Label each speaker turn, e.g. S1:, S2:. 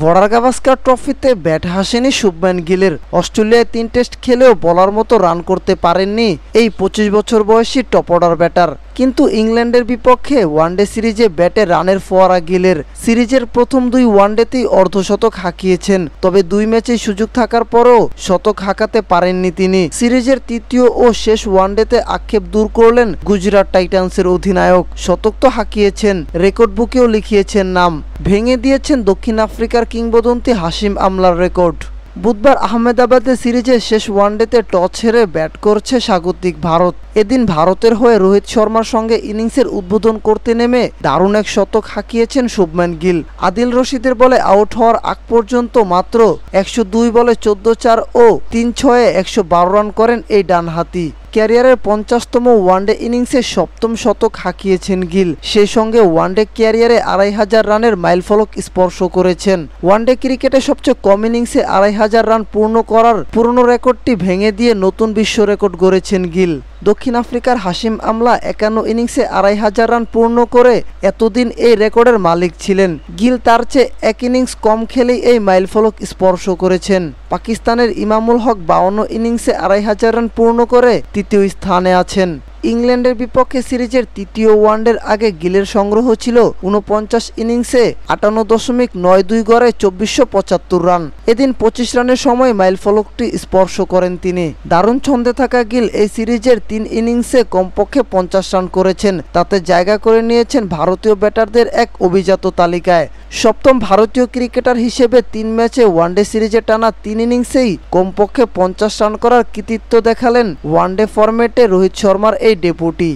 S1: Border Gavaskar ট্রফিতে bat হাসেনি Shubman গিলের। অস্ট্রেলিয়ায় ৩ test খেলেও বলার মতো রান করতে পারেননি এই ২৫ বছর বয়সী টপ অর্ডার ব্যাটার। কিন্তু ইংল্যান্ডের বিপক্ষে ওয়ানডে সিরিজে ব্যাটে রানের ফোয়ারা গিলের। সিরিজের প্রথম ২ ওয়ানডেতেই অর্ধশতক হাঁকিয়েছেন, তবে ২ ম্যাচেই সুযোগ থাকার পরও শতক হাঁকাতে পারেননি তিনি। সিরিজের তৃতীয় ও শেষ ওয়ানডেতে আক্ষেপ দূর করলেন গুজরাট টাইটান্সের অধিনায়ক। শতক তো হাঁকিয়েছেন, রেকর্ড বুকেও লিখিয়েছেন নাম, ভেঙে দিয়েছেন দক্ষিণ আফ্রিকার কিংবদন্তি হাশিম আমলার রেকর্ড। বুধবার আহমেদাবাদে সিরিজের শেষ ওয়ানডেতে টস হেরে ব্যাট করছে স্বাগতিক ভারত। এদিন ভারতের হয়ে রোহিত শর্মার সঙ্গে ইনিংসের উদ্বোধন করতে নেমে দারুণ এক শতক হাঁকিয়েছেন শুভমান গিল। আদিল রশিদের বলে আউট হওয়ার আগ পর্যন্ত মাত্র ১০২ বলে ১৪/৪ ও ৩/৬-এ ১১২ রান করেন এই ডানহাতি। ক্যারিয়ারের ৫০তম ওয়ানডে ইনিংসে ৭ম শতক হাঁকিয়েছেন গিল। সেই সঙ্গে ওয়ানডে ক্যারিয়ারে ২৫০০ রানের মাইলফলক স্পর্শ করেছেন। ওয়ানডে ক্রিকেটে সবচেয়ে কম ইনিংসে ২৫০০ রান পূর্ণ করার পুরনো রেকর্ডটি ভেঙে দিয়ে নতুন বিশ্ব রেকর্ড গড়েছেন গিল। দক্ষিণ আফ্রিকার হাশিম আমলা ৫১ ইনিংসে ২৫০০ রান পূর্ণ করে এতদিন এই রেকর্ডের মালিক ছিলেন। গিল তার চেয়ে ১ ইনিংস কম খেলেই এই মাইলফলক স্পর্শ করেছেন। পাকিস্তানের ইমামুল হক ৫২ ইনিংসে ২৫০০ রান পূর্ণ করে তৃতীয় স্থানে আছেন। ইংল্যান্ডের বিপক্ষে সিরিজের তৃতীয় ওয়ানডের আগে গিলের সংগ্রহ ছিল ৪৯ ইনিংসে ৫৮.৯২ গড়ে ২৪৭৫ রান। এদিন ২৫ রানের সময় মাইলফলকটি স্পর্শ করেন তিনি। দারুণ ছন্দে থাকা গিল এই সিরিজের ৩ ইনিংসে কমপক্ষে ৫০ রান করেছেন, তাতে জায়গা করে নিয়েছেন ভারতীয় ব্যাটারদের এক অভিজাত তালিকায়। সপ্তম ভারতীয় ক্রিকেটার হিসেবে ৩ ম্যাচে ওয়ানডে সিরিজে টানা ৩ ইনিংসেই কমপক্ষে ৫০ রান করার কৃতিত্ব দেখালেন ওয়ানডে ফরম্যাটে রোহিত শর্মার এই ডেপুটি।